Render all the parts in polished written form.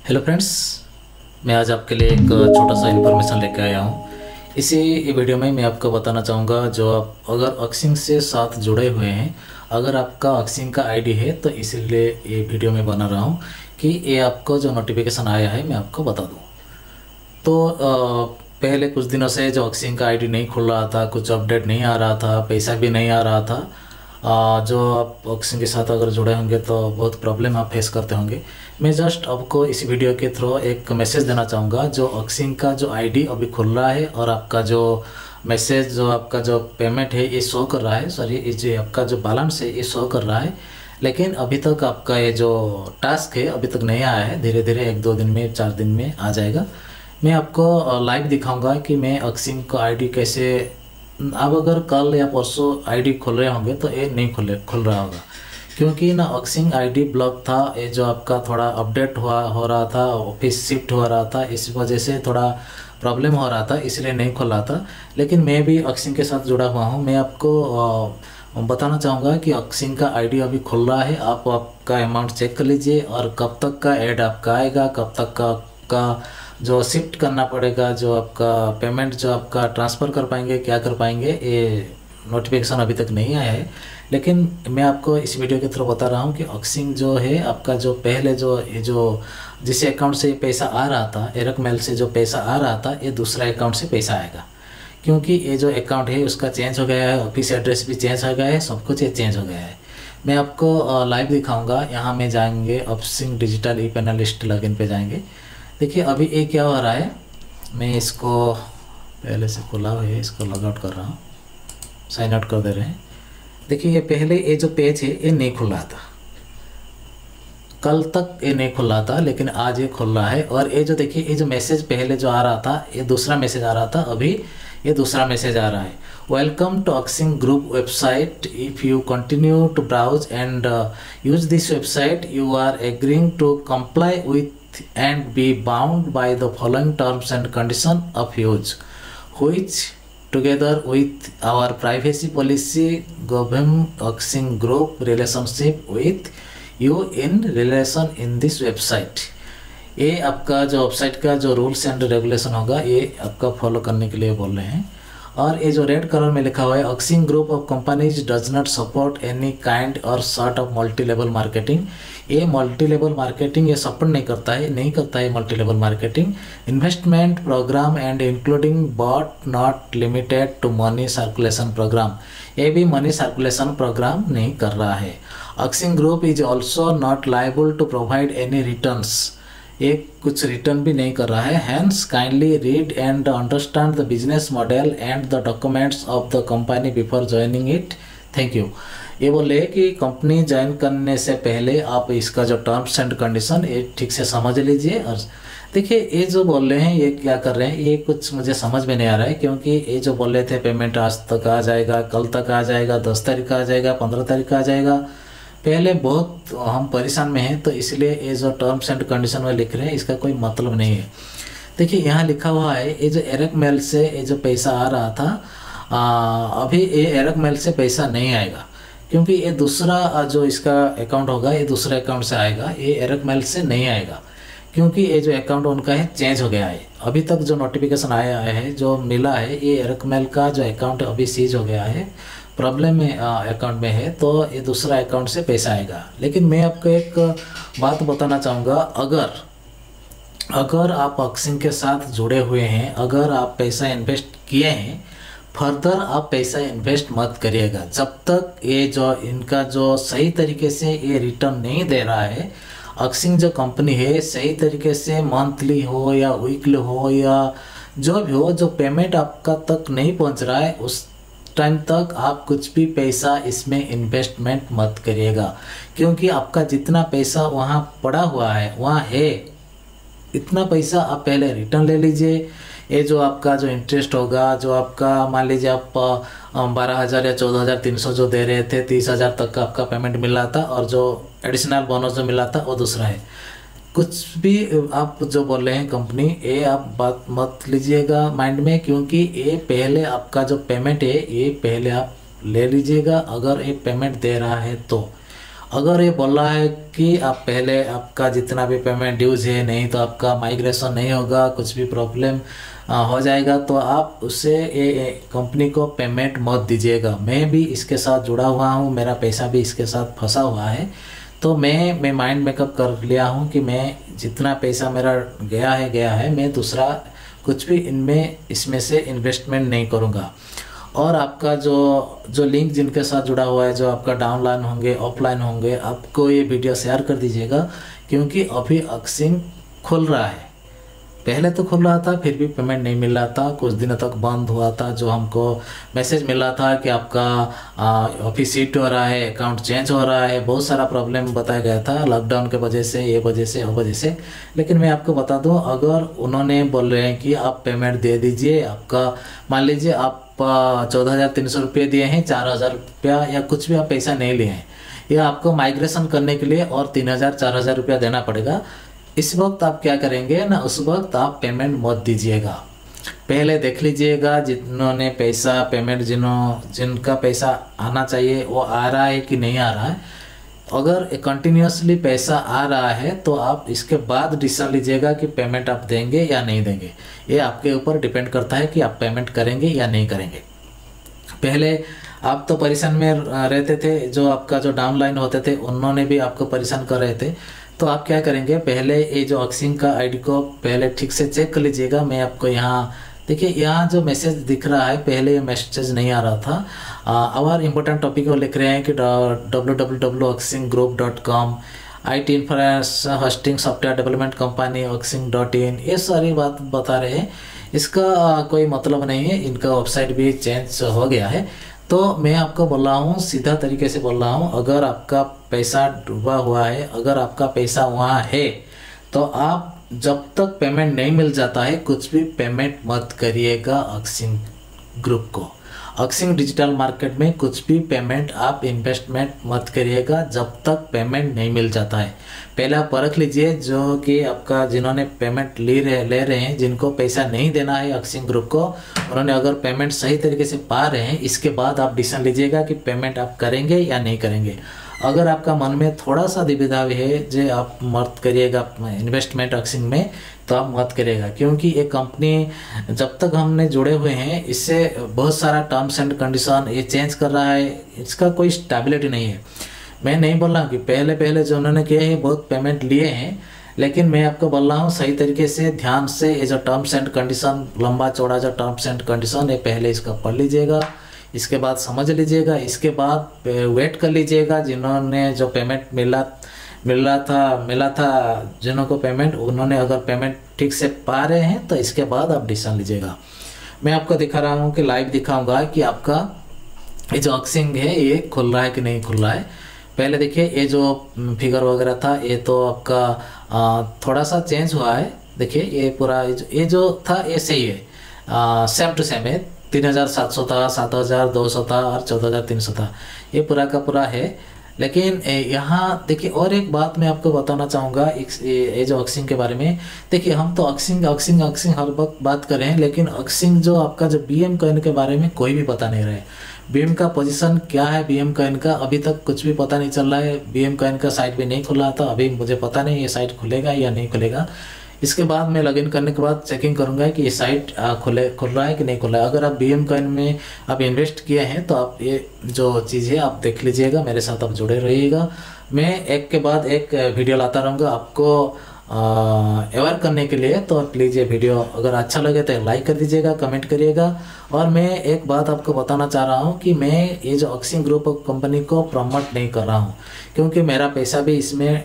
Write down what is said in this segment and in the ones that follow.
Hello friends, मैं आज आपके लिए एक छोटा सा इन्फॉर्मेशन लेकर आया हूँ। इसी वीडियो में मैं आपको बताना चाहूँगा, जो आप अगर अक्सिंग से साथ जुड़े हुए हैं, अगर आपका अक्सिंग का आईडी है तो इसीलिए ये वीडियो में बना रहा हूँ कि ये आपको जो नोटिफिकेशन आया है मैं आपको बता दूँ। तो पहले कुछ दिनों से जो अक्सिंग का आईडी नहीं खुल रहा था, कुछ अपडेट नहीं आ रहा था, पैसा भी नहीं आ रहा था। जो आप अक्सिंग के साथ अगर जुड़े होंगे तो बहुत प्रॉब्लम आप फेस करते होंगे। मैं जस्ट आपको इस वीडियो के थ्रू एक मैसेज देना चाहूँगा। जो अक्सिंग का जो आईडी अभी खुल रहा है और आपका जो मैसेज, जो आपका जो पेमेंट है ये शो कर रहा है, सॉरी ये जो आपका जो बैलेंस है ये शो कर रहा है, लेकिन अभी तक आपका ये जो टास्क है अभी तक नहीं आया है। धीरे धीरे 1-2 दिन में, 4 दिन में आ जाएगा। मैं आपको लाइव दिखाऊंगा कि मैं अक्सिंग का आईडी कैसे, अब अगर कल या परसों आईडी खुल रहे होंगे तो ये नहीं खुल रहा होगा, क्योंकि ना अक्सिंग आईडी ब्लॉक था। ये जो आपका थोड़ा अपडेट हो रहा था, ऑफिस शिफ्ट हो रहा था, इस वजह से थोड़ा प्रॉब्लम हो रहा था, इसलिए नहीं खुल रहा था। लेकिन मैं भी अक्सिंग के साथ जुड़ा हुआ हूँ। मैं आपको बताना चाहूँगा कि अक्सिंग का आईडी अभी खुल रहा है। आप आपका अमाउंट चेक कर लीजिए और कब तक का ऐड आपका आएगा, कब तक का जो शिफ्ट करना पड़ेगा, जो आपका पेमेंट जो आपका ट्रांसफ़र कर पाएंगे, क्या कर पाएंगे, ये नोटिफिकेशन अभी तक नहीं आया है। लेकिन मैं आपको इस वीडियो के थ्रू बता रहा हूँ कि अक्सिंग जो है आपका, जो पहले जो जिस अकाउंट से पैसा आ रहा था, एरक मेल से जो पैसा आ रहा था, ये दूसरा अकाउंट से पैसा आएगा। क्योंकि ये जो अकाउंट है उसका चेंज हो गया है, ऑफिस एड्रेस भी चेंज हो गया है, सब कुछ ये चेंज हो गया है। मैं आपको लाइव दिखाऊंगा। यहाँ में जाएंगे, अक्सिंग डिजिटल ई पैनलिस्ट लॉगिन पे जाएंगे। देखिए अभी ये क्या हो रहा है, मैं इसको पहले से खुला हुआ है, इसको लॉग आउट कर रहा हूँ, साइन आउट कर दे रहे हैं। देखिए ये पहले ये जो पेज है ये नहीं खुल रहा था, कल तक ये नहीं खुल रहा था, लेकिन आज ये खुल रहा है। और ये जो देखिए, ये जो मैसेज पहले जो आ रहा था, ये दूसरा मैसेज आ रहा था, अभी ये दूसरा मैसेज आ रहा है। वेलकम टू अक्सिंग group website. If you continue to browse and use this website, you are agreeing to comply with and be bound by the following terms and condition of use, which together with our privacy policy govern Aksing group relationship with you in relation in this website। ये आपका जो website का जो rules and regulation होगा ये आपका follow करने के लिए बोल रहे हैं। और ये जो रेड कलर में लिखा हुआ है, अक्सिंग group of companies does not support any kind or sort of multi level marketing. ये मल्टी लेवल मार्केटिंग ये सपोर्ट नहीं करता है multi level marketing. Investment programme and including but not limited to money circulation programme, ये भी money circulation programme नहीं कर रहा है। अक्सिंग group is also not liable to provide any returns, ये कुछ रिटर्न भी नहीं कर रहा है। Hence kindly read and understand the business model and the documents of the company before joining it. Thank you. ये बोले कि कंपनी ज्वाइन करने से पहले आप इसका जो टर्म्स एंड कंडीशन ये ठीक से समझ लीजिए। और देखिए ये जो बोल रहे हैं ये क्या कर रहे हैं, ये कुछ मुझे समझ में नहीं आ रहा है। क्योंकि ये जो बोल रहे थे पेमेंट आज तक आ जाएगा, कल तक आ जाएगा, 10 तारीख आ जाएगा, 15 तारीख आ जाएगा, पहले बहुत हम परेशान में हैं, तो इसलिए ये जो टर्म्स एंड कंडीशन में लिख रहे हैं इसका कोई मतलब नहीं है। देखिए यहाँ लिखा हुआ है, ये जो एरक मेल से ये जो पैसा आ रहा था, अभी ये एरक मेल से पैसा नहीं आएगा, क्योंकि ये दूसरा जो इसका अकाउंट होगा ये दूसरे अकाउंट से आएगा, ये एरक मेल से नहीं आएगा। क्योंकि ये जो अकाउंट उनका है चेंज हो गया है। अभी तक जो नोटिफिकेशन आया है, जो मिला है, ये एरक मेल का जो अकाउंट अभी सीज हो गया है, प्रॉब्लम में अकाउंट में है, तो ये दूसरा अकाउंट से पैसा आएगा। लेकिन मैं आपको एक बात बताना चाहूँगा, अगर आप अक्सिंग के साथ जुड़े हुए हैं, अगर आप पैसा इन्वेस्ट किए हैं, फर्दर आप पैसा इन्वेस्ट मत करिएगा जब तक ये जो इनका जो सही तरीके से ये रिटर्न नहीं दे रहा है। अक्सिंग जो कंपनी है सही तरीके से मंथली हो या वीकली हो या जो भी हो, जो पेमेंट आपका तक नहीं पहुंच रहा है, उस टाइम तक आप कुछ भी पैसा इसमें इन्वेस्टमेंट मत करिएगा। क्योंकि आपका जितना पैसा वहाँ पड़ा हुआ है, वहाँ है, इतना पैसा आप पहले रिटर्न ले लीजिए। ये जो आपका जो इंटरेस्ट होगा, जो आपका मान लीजिए आप 12,000 या 14,300 जो दे रहे थे, 30,000 तक का आपका पेमेंट मिल रहा था, और जो एडिशनल बोनस जो मिला था वो दूसरा है। कुछ भी आप जो बोल रहे हैं कंपनी, ये आप बात मत लीजिएगा माइंड में, क्योंकि ये पहले आपका जो पेमेंट है ये पहले आप ले लीजिएगा, अगर ये पेमेंट दे रहा है तो। अगर ये बोल रहा है कि आप पहले आपका जितना भी पेमेंट ड्यूज है, नहीं तो आपका माइग्रेशन नहीं होगा, कुछ भी प्रॉब्लम हो जाएगा, तो आप उससे ये कंपनी को पेमेंट मत दीजिएगा। मैं भी इसके साथ जुड़ा हुआ हूँ, मेरा पैसा भी इसके साथ फंसा हुआ है। तो मैं माइंड मेकअप कर लिया हूँ कि मैं जितना पैसा मेरा गया है, मैं दूसरा कुछ भी इसमें से इन्वेस्टमेंट नहीं करूँगा। और आपका जो लिंक जिनके साथ जुड़ा हुआ है, जो आपका डाउनलाइन होंगे, ऑफलाइन होंगे, आपको ये वीडियो शेयर कर दीजिएगा, क्योंकि अभी अक्सिंग खुल रहा है। पहले तो खुल रहा था, फिर भी पेमेंट नहीं मिल रहा था, कुछ दिनों तक बंद हुआ था। जो हमको मैसेज मिल रहा था कि आपका ऑफिस शिफ्ट हो रहा है, अकाउंट चेंज हो रहा है, बहुत सारा प्रॉब्लम बताया गया था लॉकडाउन के वजह से, ये वजह से, वो वजह से। लेकिन मैं आपको बता दूं, अगर उन्होंने बोल रहे हैं कि आप पेमेंट दे दीजिए, आपका मान लीजिए आप 14,300 रुपये दिए हैं, 4,000 रुपया या कुछ भी आप पैसा नहीं लिए हैं, या आपको माइग्रेशन करने के लिए और 3,000 4,000 रुपया देना पड़ेगा। इस वक्त आप क्या करेंगे ना, उस वक्त आप पेमेंट मत दीजिएगा। पहले देख लीजिएगा जिन्होंने पैसा पेमेंट जिनका पैसा आना चाहिए वो आ रहा है कि नहीं आ रहा है। अगर कंटिन्यूसली पैसा आ रहा है तो आप इसके बाद डिसीजन लीजिएगा कि पेमेंट आप देंगे या नहीं देंगे। ये आपके ऊपर डिपेंड करता है कि आप पेमेंट करेंगे या नहीं करेंगे। पहले आप तो परेशान में रहते थे, जो आपका जो डाउनलाइन होते थे उन्होंने भी आपको परेशान कर रहे थे। तो आप क्या करेंगे, पहले ये जो अक्सिंग का आईडी को पहले ठीक से चेक कर लीजिएगा। मैं आपको यहाँ देखिए, यहाँ जो मैसेज दिख रहा है, पहले ये मैसेज नहीं आ रहा था। और इम्पोर्टेंट टॉपिक को लिख रहे हैं कि www.axingsgroup.com, IT infrastructure hosting software development company axing.in, ये सारी बात बता रहे हैं। इसका कोई मतलब नहीं है, इनका वेबसाइट भी चेंज हो गया है। तो मैं आपको बोल रहा हूँ, सीधा तरीके से बोल रहा हूँ, अगर आपका पैसा डूबा हुआ है, अगर आपका पैसा वहाँ है, तो आप जब तक पेमेंट नहीं मिल जाता है कुछ भी पेमेंट मत करिएगा अक्सिंग ग्रुप को। अक्सिंग डिजिटल मार्केट में कुछ भी पेमेंट आप इन्वेस्टमेंट मत करिएगा जब तक पेमेंट नहीं मिल जाता है। पहले आप परख लीजिए, जो कि आपका जिन्होंने पेमेंट ले रहे हैं, जिनको पैसा नहीं देना है अक्सिंग ग्रुप को, उन्होंने अगर पेमेंट सही तरीके से पा रहे हैं, इसके बाद आप डिसीजन लीजिएगा कि पेमेंट आप करेंगे या नहीं करेंगे। अगर आपका मन में थोड़ा सा दुविधा है जो आप मत करिएगा इन्वेस्टमेंट अक्सिंग में, तो आप मत करिएगा, क्योंकि ये कंपनी जब तक हमने जुड़े हुए हैं, इससे बहुत सारा टर्म्स एंड कंडीशन ये चेंज कर रहा है, इसका कोई स्टेबिलिटी नहीं है। मैं नहीं बोल रहा हूँ कि पहले जो उन्होंने किए हैं बहुत पेमेंट लिए हैं, लेकिन मैं आपको बोल रहा हूँ सही तरीके से ध्यान से ये जो टर्म्स एंड कंडीशन, लंबा चौड़ा जो टर्म्स एंड कंडीशन है, पहले इसका पढ़ लीजिएगा, इसके बाद समझ लीजिएगा, इसके बाद वेट कर लीजिएगा। जिन्होंने जो पेमेंट मिला था जिन्हों को पेमेंट, उन्होंने अगर पेमेंट ठीक से पा रहे हैं तो इसके बाद आप डिसीजन लीजिएगा। मैं आपको दिखा रहा हूँ कि लाइव दिखाऊंगा कि आपका ये जो अक्सिंग है ये खुल रहा है कि नहीं खुल रहा है। पहले देखिए, ये जो फिगर वगैरह था ये तो आपका थोड़ा सा चेंज हुआ है। देखिए ये पूरा ये जो था ये सही है, सेम टू सेम है। 3,700 था, 7,200 था और 14,300 था, ये पूरा का पूरा है। लेकिन यहाँ देखिए, और एक बात मैं आपको बताना चाहूँगा ये जो अक्सिंग के बारे में। देखिए, हम तो अक्सिंग हर वक्त बात कर रहे हैं, लेकिन अक्सिंग जो आपका जो BM कॉइन के बारे में कोई भी पता नहीं रहे। BM का पोजीशन क्या है, BM कॉइन का अभी तक कुछ भी पता नहीं चल रहा है। BM कॉइन का साइट भी नहीं खुला था, अभी मुझे पता नहीं ये साइट खुलेगा या नहीं खुलेगा। इसके बाद मैं लॉगिन करने के बाद चेकिंग करूंगा कि ये साइट खुल रहा है कि नहीं खुल रहा है। अगर आप BM कॉइन में आप इन्वेस्ट किए हैं तो आप ये जो चीज़ है आप देख लीजिएगा, मेरे साथ आप जुड़े रहिएगा। मैं एक के बाद एक वीडियो लाता रहूँगा आपको अवेयर करने के लिए। तो प्लीज़ ये वीडियो अगर अच्छा लगे तो लाइक कर दीजिएगा, कमेंट करिएगा। और मैं एक बात आपको बताना चाह रहा हूँ कि मैं ये जो अक्सिंग ग्रुप कंपनी को प्रमोट नहीं कर रहा हूँ, क्योंकि मेरा पैसा भी इसमें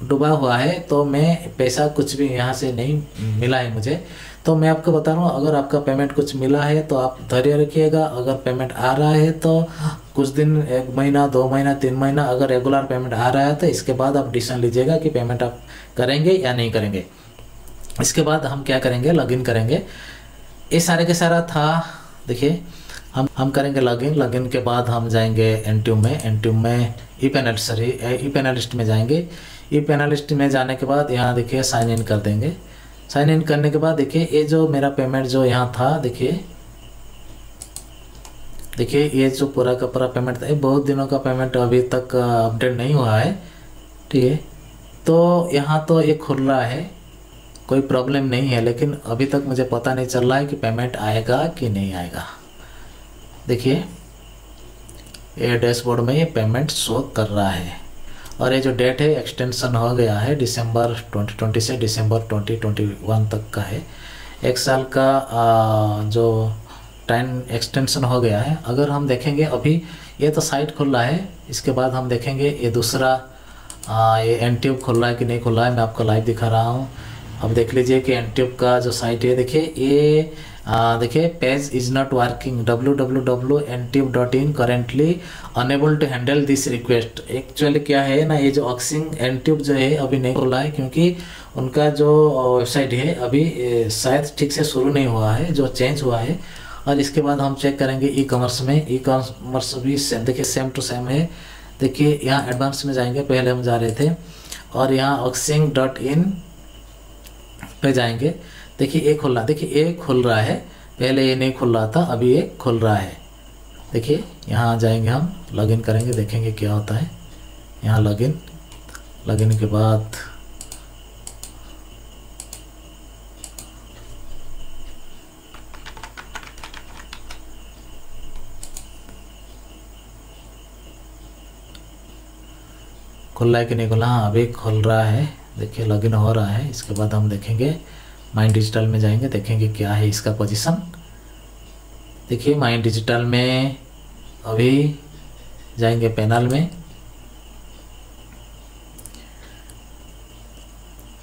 डूबा हुआ है। तो मैं पैसा कुछ भी यहाँ से नहीं मिला है मुझे। तो मैं आपको बता रहा हूँ, अगर आपका पेमेंट कुछ मिला है तो आप धैर्य रखिएगा। अगर पेमेंट आ रहा है तो कुछ दिन, 1 महीना 2 महीना 3 महीना, अगर रेगुलर पेमेंट आ रहा है तो इसके बाद आप डिसीजन लीजिएगा कि पेमेंट आप करेंगे या नहीं करेंगे। इसके बाद हम क्या करेंगे, लॉगिन करेंगे। ये सारे के सारा था। देखिए, हम करेंगे लॉगिन के बाद हम जाएंगे एंट्यूम में ई पैनलिस्ट में जाएंगे। ई पैनलिस्ट में जाने के बाद यहाँ देखिए साइन इन कर देंगे। साइन इन करने के बाद देखिए, ये जो मेरा पेमेंट जो यहाँ था, देखिए देखिए ये जो पूरा का पूरा पेमेंट था, ये बहुत दिनों का पेमेंट अभी तक अपडेट नहीं हुआ है, ठीक है। तो यहाँ तो ये खुल रहा है, कोई प्रॉब्लम नहीं है, लेकिन अभी तक मुझे पता नहीं चल रहा है कि पेमेंट आएगा कि नहीं आएगा। देखिए ये डैशबोर्ड में ये पेमेंट शो कर रहा है, और ये जो डेट है एक्सटेंशन हो गया है, दिसंबर 2020 से दिसंबर 2021 तक का है। 1 साल का जो टाइम एक्सटेंशन हो गया है। अगर हम देखेंगे अभी ये तो साइट खुल रहा है, इसके बाद हम देखेंगे ये दूसरा ये एनट्यूब खुल रहा है कि नहीं खुल रहा है। मैं आपको लाइव दिखा रहा हूँ। अब देख लीजिए कि एनट्यूब का जो साइट है, देखिए ये देखिए page is not working, www.ntube.in currently unable to handle this request. Actually क्या है ना, ये जो ऑक्सिंग एनट्यूब जो है अभी नहीं खुल रहा है, क्योंकि उनका जो वेबसाइट है अभी शायद ठीक से शुरू नहीं हुआ है, जो चेंज हुआ है। और इसके बाद हम चेक करेंगे ई कॉमर्स में। ई कॉमर्स भी सेम, देखिए सेम टू सेम है। देखिए यहाँ एडवांस में जाएंगे, पहले हम जा रहे थे, और यहाँ oxing.in पे जाएंगे। देखिए ये खुल रहा, देखिए ये खुल रहा है, पहले ये नहीं खुल रहा था, अभी ये खुल रहा है। देखिए यहाँ जाएंगे, हम लॉगिन करेंगे, देखेंगे क्या होता है। यहाँ लॉगिन के बाद खुल रहा है कि नहीं खुला। हाँ अभी खुल रहा है, देखिए लॉगिन हो रहा है। इसके बाद हम देखेंगे माइन डिजिटल में जाएंगे, देखेंगे क्या है इसका पोजीशन। देखिए माइन डिजिटल में अभी जाएंगे पैनल में।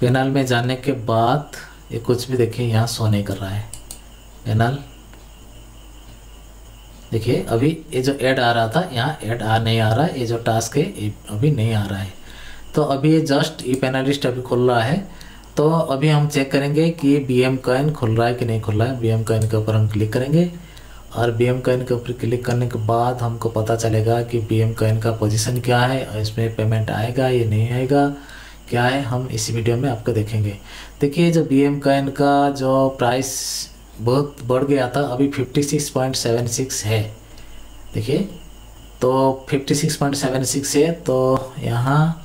पैनल में जाने के बाद ये कुछ भी देखिए यहाँ शो नहीं कर रहा है पैनल। देखिए अभी ये जो ऐड आ रहा था, यहाँ ऐड नहीं आ रहा है, ये जो टास्क है ये अभी नहीं आ रहा है। तो अभी ये जस्ट ई पैनलिस्ट अभी खुल रहा है। तो अभी हम चेक करेंगे कि BM कॉइन खुल रहा है कि नहीं खुल रहा है। BM कॉइन के ऊपर हम क्लिक करेंगे, और BM कॉइन के ऊपर क्लिक करने के बाद हमको पता चलेगा कि BM कॉइन का पोजीशन क्या है, और इसमें पेमेंट आएगा या नहीं आएगा, क्या है, हम इस वीडियो में आपको देखेंगे। देखिए जो BM कॉइन का जो प्राइस बहुत बढ़ गया था, अभी 56.76 है। देखिए तो 56.76 है। तो यहाँ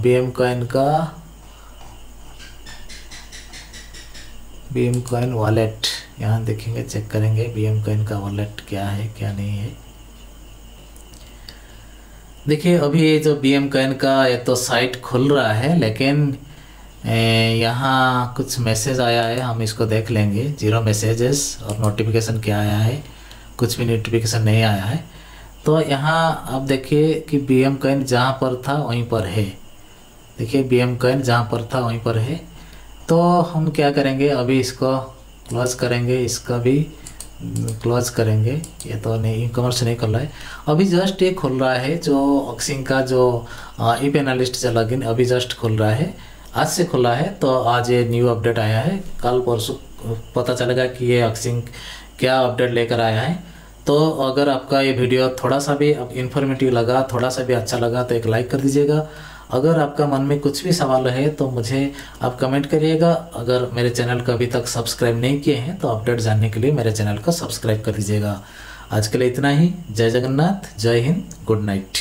BM कॉइन वॉलेट यहाँ देखेंगे, चेक करेंगे BM कॉइन का वॉलेट क्या है क्या नहीं है। देखिए अभी ये जो BM कॉइन का ये तो साइट खुल रहा है, लेकिन यहाँ कुछ मैसेज आया है, हम इसको देख लेंगे। 0 मैसेजेस, और नोटिफिकेशन क्या आया है, कुछ भी नोटिफिकेशन नहीं आया है। तो यहाँ आप देखिए कि BM कॉइन जहाँ पर था वहीं पर है। देखिए BM कॉइन जहाँ पर था वहीं पर है। तो हम क्या करेंगे, अभी इसको क्लोज करेंगे, इसका भी क्लोज करेंगे। ये तो नहीं, ई कॉमर्स नहीं खुल रहा है, अभी जस्ट ये खुल रहा है। जो ऑक्सिंग का जो ई पैनलिस्ट जो लॉगिन अभी जस्ट खुल रहा है, आज से खुला है। तो आज ये न्यू अपडेट आया है, कल परसों पता चलेगा कि ये ऑक्सिंग क्या अपडेट लेकर आया है। तो अगर आपका ये वीडियो थोड़ा सा भी इन्फॉर्मेटिव लगा, थोड़ा सा भी अच्छा लगा, तो एक लाइक कर दीजिएगा। अगर आपका मन में कुछ भी सवाल है तो मुझे आप कमेंट करिएगा। अगर मेरे चैनल को अभी तक सब्सक्राइब नहीं किए हैं तो अपडेट जानने के लिए मेरे चैनल को सब्सक्राइब कर दीजिएगा। आज के लिए इतना ही। जय जगन्नाथ, जय हिंद, गुड नाइट।